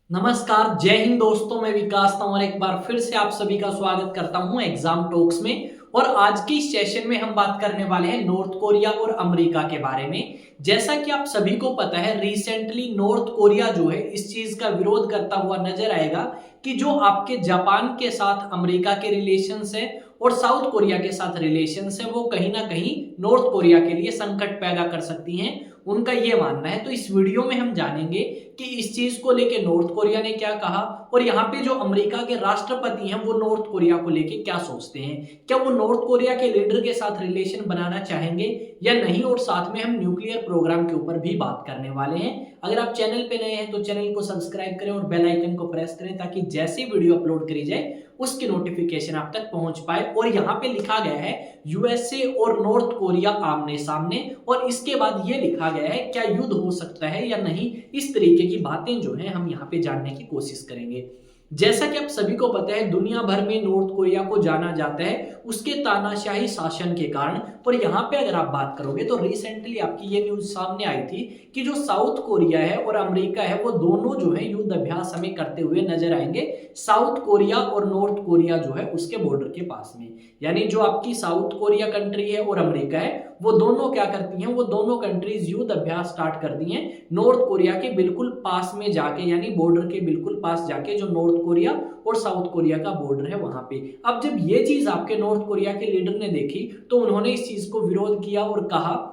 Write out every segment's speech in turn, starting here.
नमस्कार, जय हिंद दोस्तों। मैं विकास था और एक बार फिर से आप सभी का स्वागत करता हूं एग्जाम टॉक्स में। और आज के इस सेशन में हम बात करने वाले हैं नॉर्थ कोरिया और अमेरिका के बारे में। जैसा कि आप सभी को पता है, रिसेंटली नॉर्थ कोरिया जो है इस चीज का विरोध करता हुआ नजर आएगा कि जो आपके जापान के साथ अमेरिका के रिलेशंस है और साउथ कोरिया के साथ रिलेशंस है, वो कहीं ना कहीं नॉर्थ कोरिया के लिए संकट पैदा कर सकती हैं। उनका ये मानना है। तो इस वीडियो में हम जानेंगे कि इस चीज को लेके नॉर्थ कोरिया ने क्या कहा और यहाँ पे जो अमेरिका के राष्ट्रपति हैं वो नॉर्थ कोरिया को लेके क्या सोचते हैं। क्या वो नॉर्थ कोरिया के लीडर के साथ रिलेशन बनाना चाहेंगे या नहीं। और साथ में हम न्यूक्लियर प्रोग्राम के ऊपर भी बात करने वाले हैं। अगर आप चैनल पे नए हैं तो चैनल को सब्सक्राइब करें और बेल आइकन को प्रेस करें ताकि जैसी वीडियो अपलोड करी जाए उसकी नोटिफिकेशन आप तक पहुंच पाए। और यहाँ पे लिखा गया है यूएसए और नॉर्थ कोरिया आमने सामने, और इसके बाद ये लिखा गया है क्या युद्ध हो सकता है या नहीं। इस तरीके की बातें जो हैं हम यहाँ पे जानने की कोशिश करेंगे। जैसा कि आप सभी को पता है, दुनिया भर में नॉर्थ कोरिया को जाना जाता है उसके तानाशाही शासन के कारण। पर यहाँ पे अगर आप बात करोगे तो रिसेंटली आपकी ये न्यूज सामने आई थी कि जो साउथ कोरिया है और अमेरिका है वो दोनों जो है युद्ध अभ्यास हमें करते हुए नजर आएंगे साउथ कोरिया और नॉर्थ कोरिया जो है उसके बॉर्डर के पास में। यानी जो आपकी साउथ कोरिया कंट्री है और अमेरिका है वो दोनों क्या करती हैं, वो दोनों कंट्रीज युद्ध अभ्यास स्टार्ट कर दी हैं नॉर्थ कोरिया के बिल्कुल पास में जाके, यानी बॉर्डर के बिल्कुल पास जाके, जो नॉर्थ कोरिया और साउथ कोरिया का बॉर्डर है वहां पे। अब जब ये चीज आपके नॉर्थ कोरिया के लीडर ने देखी तो उन्होंने इस चीज को विरोध किया और कहा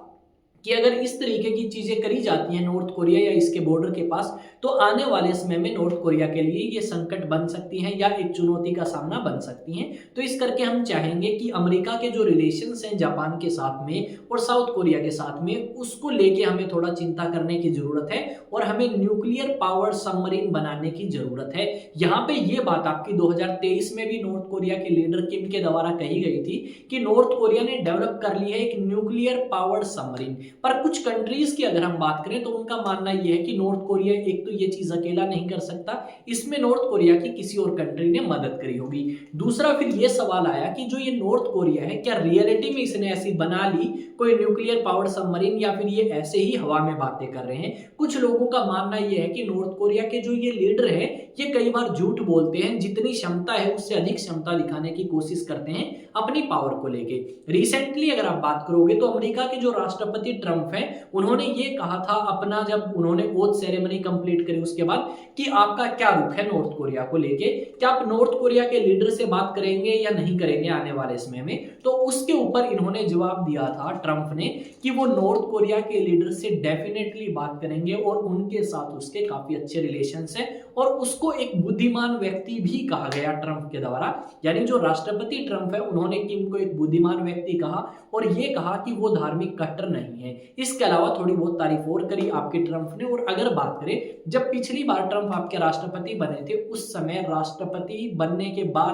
कि अगर इस तरीके की चीजें करी जाती हैं नॉर्थ कोरिया या इसके बॉर्डर के पास तो आने वाले समय में नॉर्थ कोरिया के लिए ये संकट बन सकती हैं या एक चुनौती का सामना बन सकती हैं। तो इस करके हम चाहेंगे कि अमेरिका के जो रिलेशंस हैं जापान के साथ में और साउथ कोरिया के साथ में, उसको लेके हमें थोड़ा चिंता करने की जरूरत है और हमें न्यूक्लियर पावर सबमरीन बनाने की जरूरत है। यहाँ पे ये बात आपकी 2023 में भी नॉर्थ कोरिया के लीडर किम के द्वारा कही गई थी कि नॉर्थ कोरिया ने डेवलप कर ली है एक न्यूक्लियर पावर सबमरीन। पर कुछ कंट्रीज की अगर हम बात करें तो उनका मानना यह है कि नॉर्थ कोरिया एक तो ये चीज अकेला नहीं कर सकता, इसमें नॉर्थ कोरिया की किसी और कंट्री ने मदद करी होगी। दूसरा फिर ये सवाल आया कि जो ये नॉर्थ कोरिया है क्या रियलिटी में इसने ऐसी बना ली कोई न्यूक्लियर पावर सबमरीन या फिर ये ऐसे ही हवा में बातें कर रहे हैं। कुछ लोगों का मानना यह है कि नॉर्थ कोरिया के जो ये लीडर है ये कई बार झूठ बोलते हैं, जितनी क्षमता है उससे अधिक क्षमता दिखाने की कोशिश करते हैं अपनी पावर को लेके। रिसेंटली अगर आप बात करोगे तो अमेरिका के जो राष्ट्रपति ट्रंप है उन्होंने ये कहा था अपना, जब उन्होंने ओथ सेरेमनी कंप्लीट करी उसके बाद, कि आपका क्या रुख है नॉर्थ कोरिया को लेके, क्या आप नॉर्थ कोरिया के लीडर से बात करेंगे या नहीं करेंगे आने वाले समय में। तो उसके ऊपर इन्होंने जवाब दिया था ट्रंप ने कि वो नॉर्थ कोरिया के लीडर से डेफिनेटली बात करेंगे और उनके साथ उसके काफी अच्छे रिलेशंस हैं और उसको एक बुद्धिमान व्यक्ति भी कहा गया ट्रंप के द्वारा। यानी जो राष्ट्रपति ट्रंप है उन्होंने किम को एक बुद्धिमान व्यक्ति कहा और ये कहा कि वो धार्मिक कट्टर नहीं है। इसके अलावा थोड़ी बहुत तारीफ और करी आपके ट्रंप ने। और अगर बात करें जब पिछली बार ट्रंप आपके राष्ट्रपति बने थे उस समय राष्ट्रपति बनने के बाद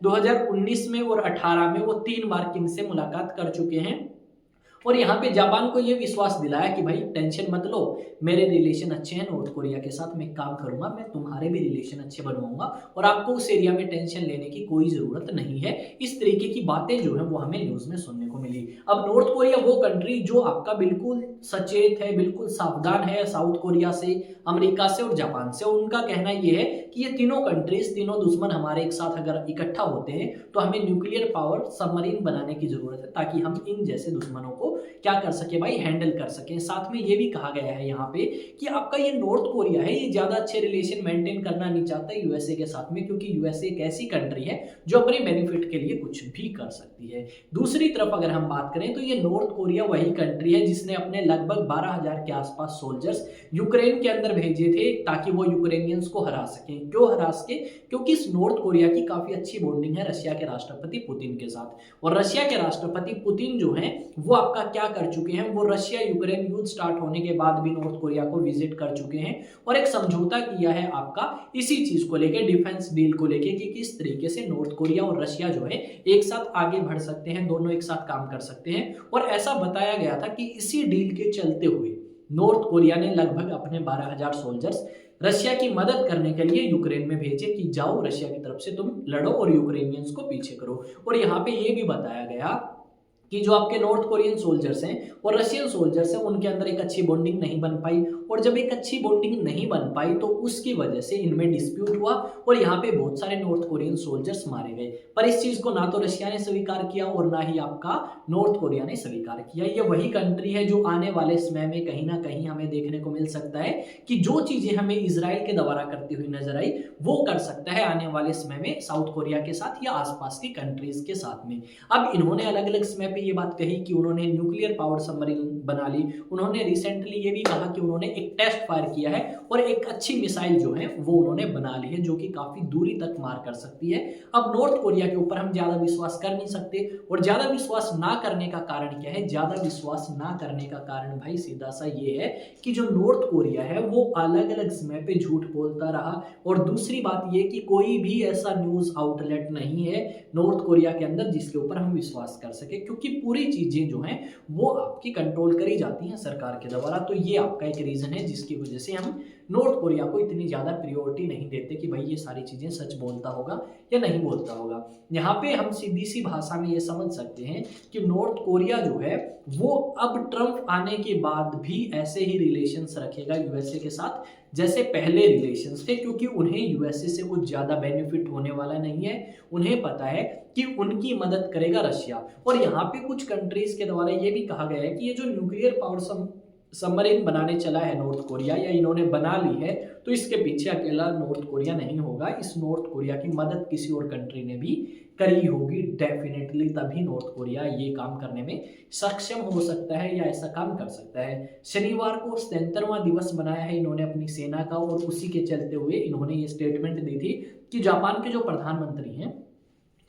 2019 में और 18 में वो 3 बार किम से मुलाकात कर चुके हैं और यहाँ पे जापान को ये विश्वास दिलाया कि भाई टेंशन मत लो, मेरे रिलेशन अच्छे हैं नॉर्थ कोरिया के साथ, मैं काम करूंगा, मैं तुम्हारे भी रिलेशन अच्छे बनवाऊंगा और आपको उस एरिया में टेंशन लेने की कोई जरूरत नहीं है। इस तरीके की बातें जो है वो हमें न्यूज में सुनने को मिली। अब नॉर्थ कोरिया वो कंट्री जो आपका बिल्कुल सचेत है, बिल्कुल सावधान है साउथ कोरिया से, अमेरिका से और जापान से। उनका कहना यह है कि ये तीनों कंट्रीज, तीनों दुश्मन हमारे एक साथ अगर इकट्ठा होते हैं तो हमें न्यूक्लियर पावर सबमरीन बनाने की जरूरत है ताकि हम इन जैसे दुश्मनों को क्या कर सके भाई, हैंडल कर सके। साथ में ये भी कहा गया है यहाँ पे कि आपका ये नॉर्थ कोरिया है ये ज्यादा अच्छे रिलेशन मेंटेन करना नहीं चाहता यूएसए के साथ में, क्योंकि यूएसए एक ऐसी कंट्री है जो अपने बेनिफिट के लिए कुछ भी कर सकती है। दूसरी तरफ अगर हम बात करें तो ये नॉर्थ कोरिया वही कंट्री है जिसने अपने लगभग 12,000 के आसपास सोल्जर्स यूक्रेन के अंदर भेजे थे ताकि वो यूक्रेनियंस को हरा सकें। क्यों हरा सके? क्योंकि इस नॉर्थ कोरिया की काफी अच्छी बॉन्डिंग है रशिया के राष्ट्रपति पुतिन के साथ। और रशिया के राष्ट्रपति पुतिन जो है वो आपका क्या कर चुके हैं, वो रशिया यूक्रेन युद्ध स्टार्ट होने के बाद भी नॉर्थ कोरिया को विजिट कर चुके हैं और एक समझौता किया है आपका इसी चीज को लेके, डिफेंस डील को लेके, कि किस तरीके से नॉर्थ कोरिया और रशिया जो है एक साथ आगे बढ़ सकते हैं, दोनों एक साथ काम कर सकते हैं। और ऐसा बताया गया था कि इसी डील के चलते हुए नॉर्थ कोरिया ने लगभग अपने 12,000 सोल्जर्स रशिया की मदद करने के लिए यूक्रेन में भेजे कि जाओ रशिया की तरफ से तुम लड़ो और यूक्रेनियंस को पीछे करो। और यहाँ पे ये भी बताया गया कि जो आपके नॉर्थ कोरियन सोल्जर्स हैं और रशियन सोल्जर्स हैं उनके अंदर एक अच्छी बॉन्डिंग नहीं बन पाई और जब एक अच्छी बॉन्डिंग नहीं बन पाई तो उसकी वजह से इनमें डिस्प्यूट हुआ और यहाँ पे बहुत सारे नॉर्थ कोरियन सोल्जर्स मारे गए। पर इस चीज को ना तो रशिया ने स्वीकार किया और ना ही आपका नॉर्थ कोरिया ने स्वीकार किया। ये वही कंट्री है जो आने वाले समय में कहीं ना कहीं हमें देखने को मिल सकता है कि जो चीजें हमें इजराइल के द्वारा करती हुई नजर आई वो कर सकता है आने वाले समय में साउथ कोरिया के साथ या आसपास की कंट्रीज के साथ में। अब इन्होंने अलग अलग समय पे ये बात कही कि उन्होंने न्यूक्लियर पावर सबमरीन बना ली। उन्होंने रिसेंटली ये भी कहा कि उन्होंने एक टेस्ट फायर किया है और एक अच्छी मिसाइल जो है वो उन्होंने बना ली है जो कि काफी दूरी तक मार कर सकती है। अब नॉर्थ कोरिया के ऊपर हम ज्यादा विश्वास कर नहीं सकते और ज्यादा विश्वास ना करने का कारण क्या है? ज्यादा विश्वास ना करने का कारण भाई सीधा सा ये है कि जो नॉर्थ कोरिया है वो अलग अलग समय पे झूठ बोलता रहा और दूसरी बात ये कि कोई भी ऐसा न्यूज आउटलेट नहीं है नॉर्थ कोरिया के अंदर जिसके ऊपर हम विश्वास कर सके, क्योंकि पूरी चीजें जो हैं वो आपकी कंट्रोल करी जाती हैं सरकार के द्वारा। तो ये आपका एक रीजन है जिसकी वजह से हम नॉर्थ कोरिया को इतनी ज्यादा प्रायोरिटी नहीं देते कि भाई ये सारी चीजें सच बोलता होगा या नहीं बोलता होगा। यहाँ पे हम सीधी सी भाषा में ये समझ सकते हैं कि नॉर्थ कोरिया जो है वो अब ट्रम्प आने के बाद भी ऐसे ही रिलेशंस रखेगा यूएसए के साथ जैसे पहले रिलेशंस थे, क्योंकि उन्हें यूएसए से कुछ ज्यादा बेनिफिट होने वाला नहीं है। उन्हें पता है कि उनकी मदद करेगा रशिया। और यहाँ पे कुछ कंट्रीज के द्वारा ये भी कहा गया है कि ये जो न्यूक्लियर पावर सबमरीन बनाने चला है नॉर्थ कोरिया या इन्होंने बना ली है तो इसके पीछे अकेला नॉर्थ कोरिया नहीं होगा। इस नॉर्थ कोरिया की मदद किसी और कंट्री ने भी करी होगी डेफिनेटली, तभी नॉर्थ कोरिया ये काम करने में सक्षम हो सकता है या ऐसा काम कर सकता है। शनिवार को 77वां दिवस बनाया है इन्होंने अपनी सेना का और उसी के चलते हुए इन्होंने ये स्टेटमेंट दी थी कि जापान के जो प्रधानमंत्री हैं,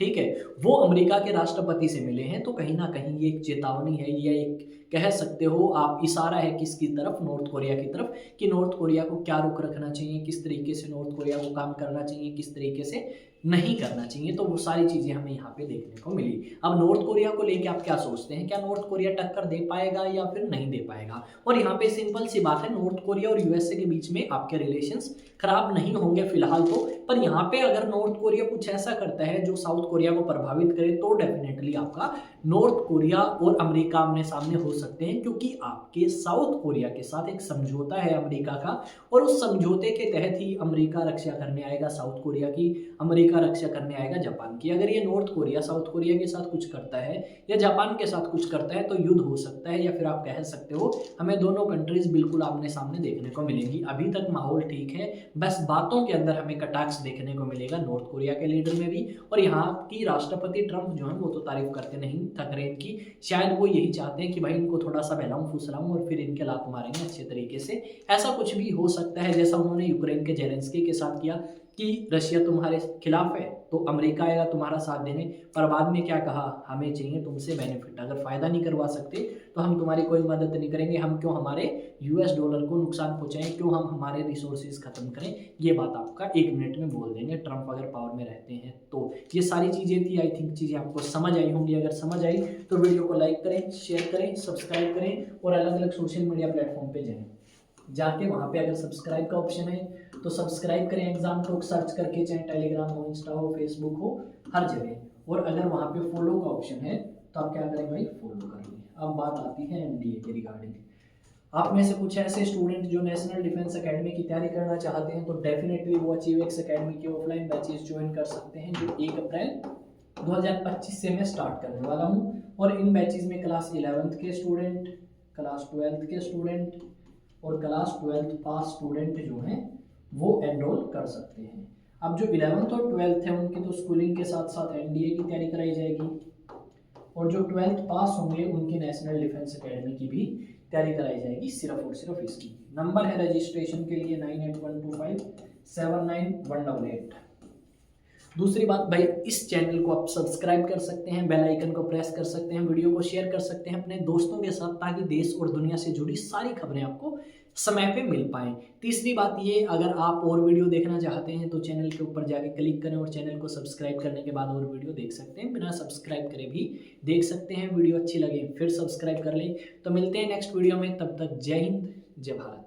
ठीक है, वो अमेरिका के राष्ट्रपति से मिले हैं। तो कहीं ना कहीं ये एक चेतावनी है, ये एक कह सकते हो आप इशारा है किसकी तरफ? नॉर्थ कोरिया की तरफ, कि नॉर्थ कोरिया को क्या रुख रखना चाहिए, किस तरीके से नॉर्थ कोरिया को काम करना चाहिए, किस तरीके से नहीं करना चाहिए। तो वो सारी चीजें हमें यहाँ पे देखने को मिली। अब नॉर्थ कोरिया को लेके आप क्या सोचते हैं? क्या नॉर्थ कोरिया टक्कर दे पाएगा या फिर नहीं दे पाएगा? और यहाँ पे सिंपल सी बात है, नॉर्थ कोरिया और यूएसए के बीच में आपके रिलेशंस खराब नहीं होंगे फिलहाल तो, पर यहाँ पे अगर नॉर्थ कोरिया कुछ ऐसा करता है जो साउथ कोरिया को प्रभावित करे तो डेफिनेटली आपका नॉर्थ कोरिया और अमेरिका आमने सामने हो सकते हैं, क्योंकि आपके साउथ कोरिया के साथ एक समझौता है अमेरिका का और उस समझौते के तहत ही अमेरिका रक्षा करने आएगा साउथ कोरिया की, अमेरिका रक्षा करने आएगा जापान की। अगर ये नॉर्थ कोरिया साउथ कोरिया के साथ कुछ करता है या जापान के साथ कुछ करता है तो युद्ध हो सकता है, या फिर आप कह सकते हो हमें दोनों कंट्रीज बिल्कुल आमने सामने देखने को मिलेंगी। अभी तक माहौल ठीक है, बस बातों के अंदर हमें कटाक्ष देखने को मिलेगा नॉर्थ कोरिया के लीडर में भी। और यहाँ की राष्ट्रपति ट्रंप जो है वो तो तारीफ करते नहीं थक रहे इनकी, शायद वो यही चाहते हैं कि भाई इनको थोड़ा सा बहलाऊं फुसलाऊं और फिर इनके लात मारेंगे अच्छे तरीके से। ऐसा कुछ भी हो सकता है जैसा उन्होंने यूक्रेन के जेलेंस्की के साथ किया कि रशिया तुम्हारे खिलाफ है तो अमेरिका आएगा तुम्हारा साथ देने, पर बाद में क्या कहा? हमें चाहिए तुमसे बेनिफिट, अगर फायदा नहीं करवा सकते तो हम तुम्हारी कोई मदद नहीं करेंगे, हम क्यों हमारे यूएस डॉलर को नुकसान पहुंचाएं, क्यों हम हमारे रिसोर्सेज खत्म करें। ये बात आपका 1 मिनट में बोल देंगे ट्रंप अगर पावर में रहते हैं तो। ये सारी चीजें थी, आई थिंक चीजें आपको समझ आई होंगी। अगर समझ आई तो वीडियो को लाइक करें, शेयर करें, सब्सक्राइब करें और अलग अलग सोशल मीडिया प्लेटफॉर्म पे जाएं। जाके वहाँ पे अगर सब्सक्राइब का ऑप्शन है तो सब्सक्राइब करें एग्जाम टॉक सर्च करके, चाहे टेलीग्राम हो, इंस्टा हो, फेसबुक हो, हर जगह। और अगर वहाँ पे फॉलो का ऑप्शन है तो आप क्या करें भाई? फॉलो कर लें। अब बात आती है एनडीए के रिगार्डिंग। आप में से कुछ ऐसे स्टूडेंट जो नेशनल डिफेंस एकेडमी की तैयारी करना चाहते हैं तो डेफिनेटली वो अचीवेक्स एकेडमी की ऑफलाइन बैचेस ज्वाइन कर सकते हैं जो 1 अप्रैल 2025 से मैं स्टार्ट करने वाला हूँ। और इन बैचेस में क्लास 11th के स्टूडेंट, क्लास 12th के स्टूडेंट और क्लास 12th पास स्टूडेंट जो हैं वो एनरोल कर सकते हैं। अब जो 11th और 12th है उनकी तो स्कूलिंग के साथ साथ एनडीए की तैयारी कराई जाएगी और जो 12th पास होंगे उनकी नेशनल डिफेंस एकेडमी की भी तैयारी कराई जाएगी, सिर्फ और सिर्फ इसकी। नंबर है रजिस्ट्रेशन के लिए 9812579188। दूसरी बात भाई, इस चैनल को आप सब्सक्राइब कर सकते हैं, बेल आइकन को प्रेस कर सकते हैं, वीडियो को शेयर कर सकते हैं अपने दोस्तों के साथ ताकि देश और दुनिया से जुड़ी सारी खबरें आपको समय पे मिल पाएं। तीसरी बात ये, अगर आप और वीडियो देखना चाहते हैं तो चैनल के ऊपर जाके क्लिक करें और चैनल को सब्सक्राइब करने के बाद और वीडियो देख सकते हैं, बिना सब्सक्राइब करे भी देख सकते हैं। वीडियो अच्छी लगे फिर सब्सक्राइब कर लें। तो मिलते हैं नेक्स्ट वीडियो में, तब तक जय हिंद जय भारत।